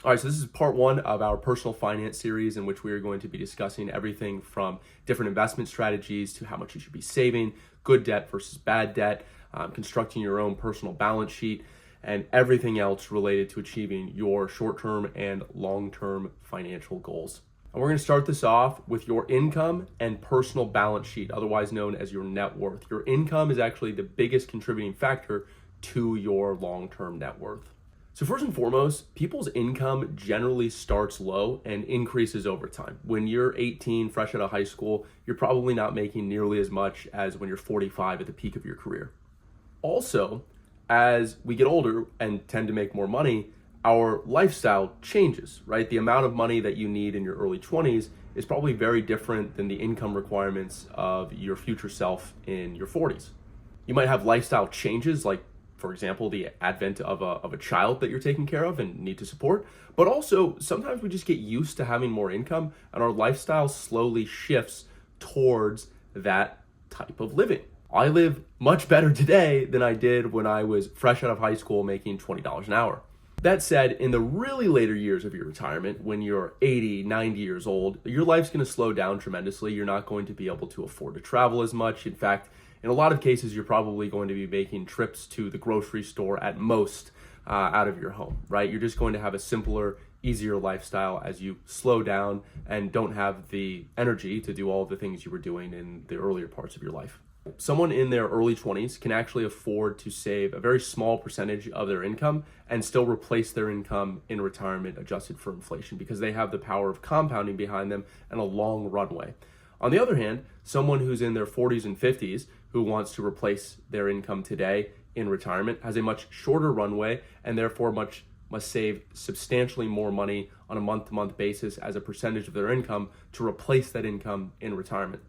All right, so this is part one of our personal finance series in which we are going to be discussing everything from different investment strategies to how much you should be saving, good debt versus bad debt, constructing your own personal balance sheet, and everything else related to achieving your short-term and long-term financial goals. And we're going to start this off with your income and personal balance sheet, otherwise known as your net worth. Your income is actually the biggest contributing factor to your long-term net worth. So first and foremost, people's income generally starts low and increases over time. When you're 18, fresh out of high school, you're probably not making nearly as much as when you're 45 at the peak of your career. Also, as we get older and tend to make more money, our lifestyle changes, right? The amount of money that you need in your early 20s is probably very different than the income requirements of your future self in your 40s. You might have lifestyle changes like, for example, the advent of a child that you're taking care of and need to support. But also, sometimes we just get used to having more income and our lifestyle slowly shifts towards that type of living. I live much better today than I did when I was fresh out of high school making $20 an hour. That said, in the really later years of your retirement, when you're 80, 90 years old, your life's going to slow down tremendously. You're not going to be able to afford to travel as much. In fact, in a lot of cases, you're probably going to be making trips to the grocery store at most out of your home, right? You're just going to have a simpler, easier lifestyle as you slow down and don't have the energy to do all of the things you were doing in the earlier parts of your life. Someone in their early 20s can actually afford to save a very small percentage of their income and still replace their income in retirement adjusted for inflation because they have the power of compounding behind them and a long runway. On the other hand, someone who's in their 40s and 50s who wants to replace their income today in retirement has a much shorter runway and therefore must save substantially more money on a month-to-month basis as a percentage of their income to replace that income in retirement.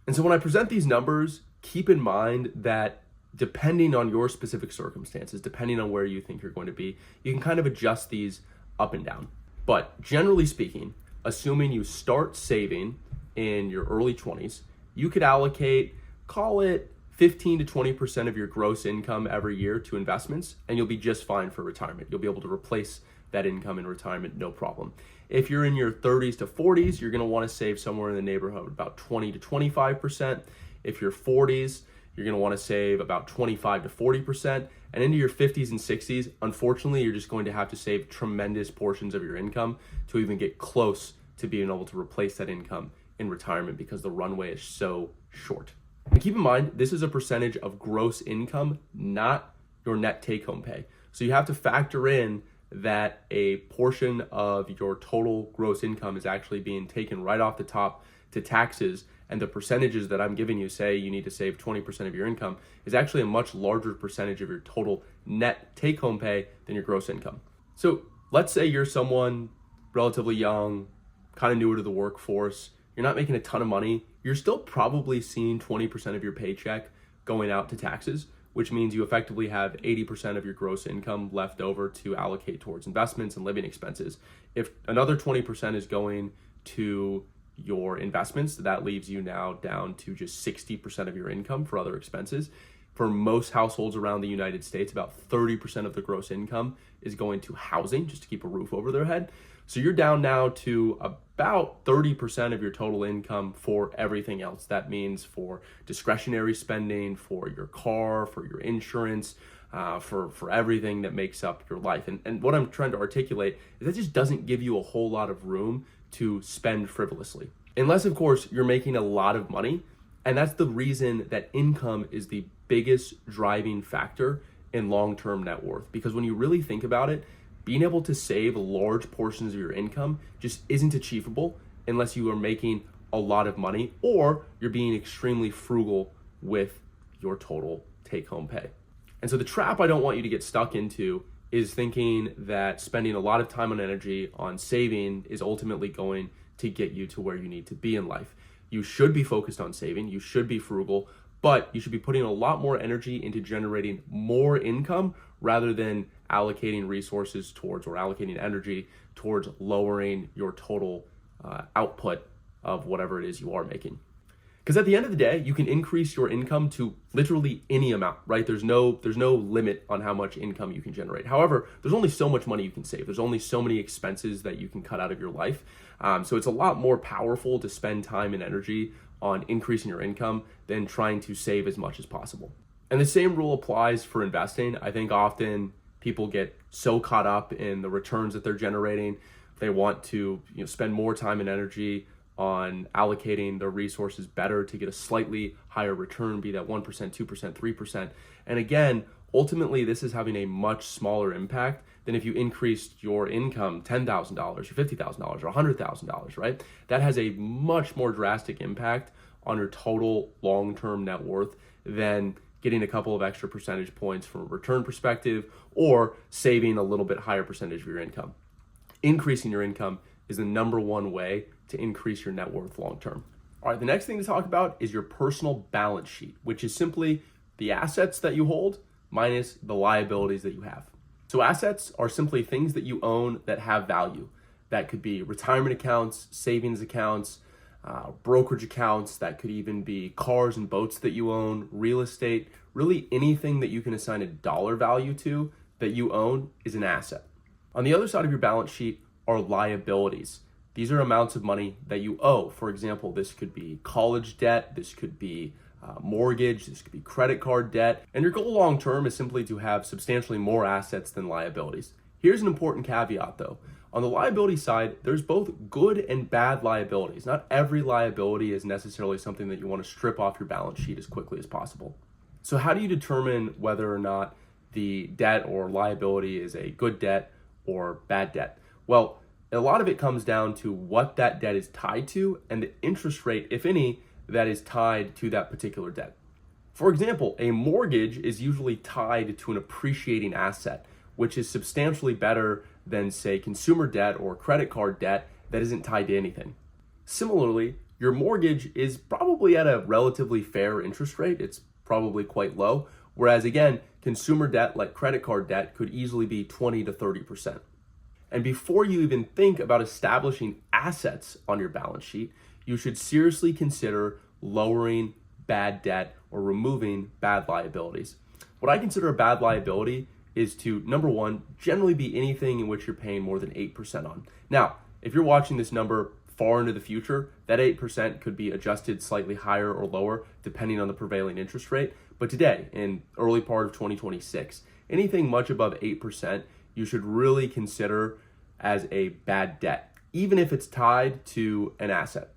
And so when I present these numbers, keep in mind that depending on your specific circumstances, depending on where you think you're going to be, you can kind of adjust these up and down. But generally speaking, assuming you start saving in your early 20s, you could allocate, call it 15 to 20% of your gross income every year to investments, and you'll be just fine for retirement. You'll be able to replace that income in retirement, no problem. If you're in your 30s to 40s, you're going to want to save somewhere in the neighborhood about 20 to 25%. If you're 40s, you're going to want to save about 25 to 40%. And into your 50s and 60s, unfortunately, you're just going to have to save tremendous portions of your income to even get close to being able to replace that income in retirement because the runway is so short. And keep in mind, this is a percentage of gross income, not your net take-home pay. So you have to factor in that a portion of your total gross income is actually being taken right off the top to taxes, and the percentages that I'm giving you, say you need to save 20% of your income, is actually a much larger percentage of your total net take-home pay than your gross income. So let's say you're someone relatively young, kind of newer to the workforce, you're not making a ton of money, you're still probably seeing 20% of your paycheck going out to taxes, which means you effectively have 80% of your gross income left over to allocate towards investments and living expenses. If another 20% is going to your investments, that leaves you now down to just 60% of your income for other expenses. For most households around the United States, about 30% of the gross income is going to housing just to keep a roof over their head. So you're down now to about 30% of your total income for everything else. That means for discretionary spending, for your car, for your insurance, for everything that makes up your life. And what I'm trying to articulate is that just doesn't give you a whole lot of room to spend frivolously. Unless, of course, you're making a lot of money. And that's the reason that income is the biggest driving factor in long-term net worth. Because when you really think about it, being able to save large portions of your income just isn't achievable unless you are making a lot of money or you're being extremely frugal with your total take-home pay. And so the trap I don't want you to get stuck into is thinking that spending a lot of time and energy on saving is ultimately going to get you to where you need to be in life. You should be focused on saving, you should be frugal, but you should be putting a lot more energy into generating more income rather than allocating resources towards or allocating energy towards lowering your total output of whatever it is you are making. Because at the end of the day, you can increase your income to literally any amount, right? There's no limit on how much income you can generate. However, there's only so much money you can save. There's only so many expenses that you can cut out of your life. So it's a lot more powerful to spend time and energy on increasing your income than trying to save as much as possible. And the same rule applies for investing. I think often people get so caught up in the returns that they're generating. They want to spend more time and energy on allocating their resources better to get a slightly higher return, be that 1%, 2%, 3%. And again, ultimately, this is having a much smaller impact than if you increased your income $10,000 or $50,000 or $100,000, right? That has a much more drastic impact on your total long-term net worth than getting a couple of extra percentage points from a return perspective or saving a little bit higher percentage of your income. Increasing your income is the number one way to increase your net worth long term. All right, the next thing to talk about is your personal balance sheet, which is simply the assets that you hold minus the liabilities that you have. So assets are simply things that you own that have value. That could be retirement accounts, savings accounts, brokerage accounts. That could even be cars and boats that you own, real estate. Really anything that you can assign a dollar value to that you own is an asset. On the other side of your balance sheet are liabilities. These are amounts of money that you owe. For example, this could be college debt, this could be mortgage, this could be credit card debt. And your goal long term is simply to have substantially more assets than liabilities. Here's an important caveat though. On the liability side, there's both good and bad liabilities. Not every liability is necessarily something that you want to strip off your balance sheet as quickly as possible. So how do you determine whether or not the debt or liability is a good debt or bad debt? Well, a lot of it comes down to what that debt is tied to and the interest rate, if any, that is tied to that particular debt. For example, a mortgage is usually tied to an appreciating asset, which is substantially better than, say, consumer debt or credit card debt that isn't tied to anything. Similarly, your mortgage is probably at a relatively fair interest rate. It's probably quite low. Whereas again, consumer debt like credit card debt could easily be 20 to 30%. And before you even think about establishing assets on your balance sheet, you should seriously consider lowering bad debt or removing bad liabilities. What I consider a bad liability is to, number one, generally be anything in which you're paying more than 8% on. Now, if you're watching this number far into the future, that 8% could be adjusted slightly higher or lower depending on the prevailing interest rate. But today, in early part of 2026, anything much above 8%, you should really consider as a bad debt, even if it's tied to an asset.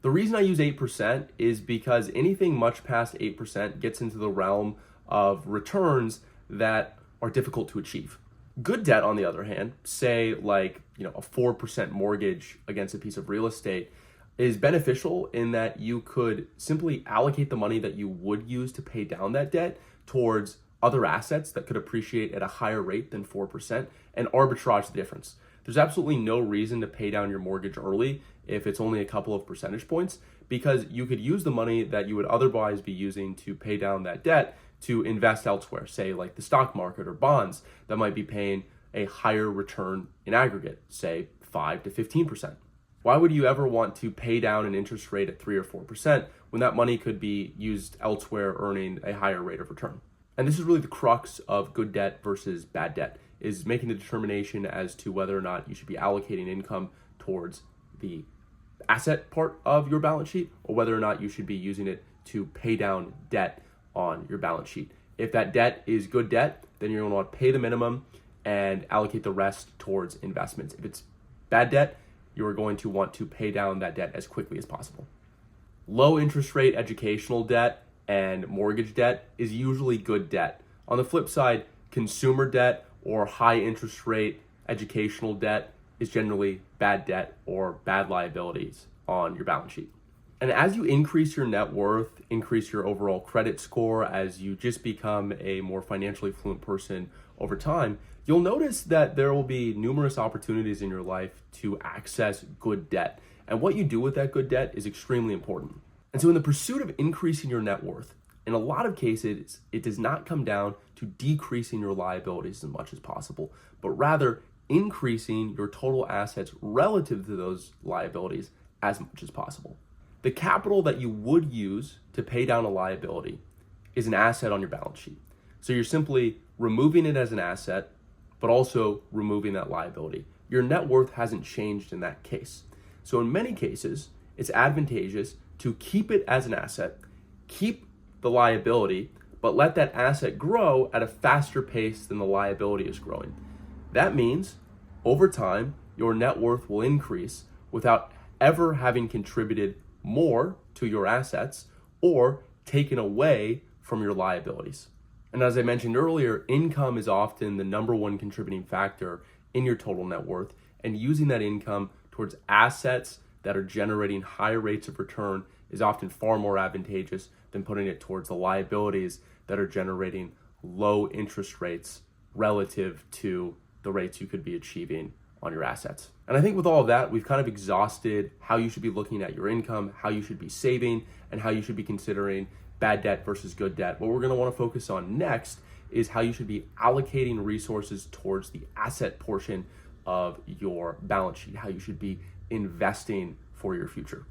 The reason I use 8% is because anything much past 8% gets into the realm of returns that are difficult to achieve. Good debt, on the other hand, say like a 4% mortgage against a piece of real estate, is beneficial in that you could simply allocate the money that you would use to pay down that debt towards other assets that could appreciate at a higher rate than 4% and arbitrage the difference. There's absolutely no reason to pay down your mortgage early if it's only a couple of percentage points, because you could use the money that you would otherwise be using to pay down that debt to invest elsewhere, say like the stock market or bonds that might be paying a higher return in aggregate, say 5 to 15%. Why would you ever want to pay down an interest rate at 3 or 4% when that money could be used elsewhere earning a higher rate of return? And this is really the crux of good debt versus bad debt, is making the determination as to whether or not you should be allocating income towards the asset part of your balance sheet or whether or not you should be using it to pay down debt on your balance sheet. If that debt is good debt, then you're going to want to pay the minimum and allocate the rest towards investments. If it's bad debt, you're going to want to pay down that debt as quickly as possible. Low interest rate educational debt and mortgage debt is usually good debt. On the flip side, consumer debt or high interest rate educational debt is generally bad debt or bad liabilities on your balance sheet. And as you increase your net worth, increase your overall credit score, as you just become a more financially fluent person over time, you'll notice that there will be numerous opportunities in your life to access good debt. And what you do with that good debt is extremely important. And so in the pursuit of increasing your net worth, in a lot of cases, it does not come down to decreasing your liabilities as much as possible, but rather increasing your total assets relative to those liabilities as much as possible. The capital that you would use to pay down a liability is an asset on your balance sheet. So you're simply removing it as an asset, but also removing that liability. Your net worth hasn't changed in that case. So in many cases, it's advantageous to keep it as an asset, keep the liability, but let that asset grow at a faster pace than the liability is growing. That means over time, your net worth will increase without ever having contributed more to your assets or taken away from your liabilities. And as I mentioned earlier, income is often the number one contributing factor in your total net worth, and using that income towards assets that are generating higher rates of return is often far more advantageous than putting it towards the liabilities that are generating low interest rates relative to the rates you could be achieving on your assets. And I think with all of that, we've kind of exhausted how you should be looking at your income, how you should be saving, and how you should be considering bad debt versus good debt. What we're going to want to focus on next is how you should be allocating resources towards the asset portion of your balance sheet, how you should be investing for your future.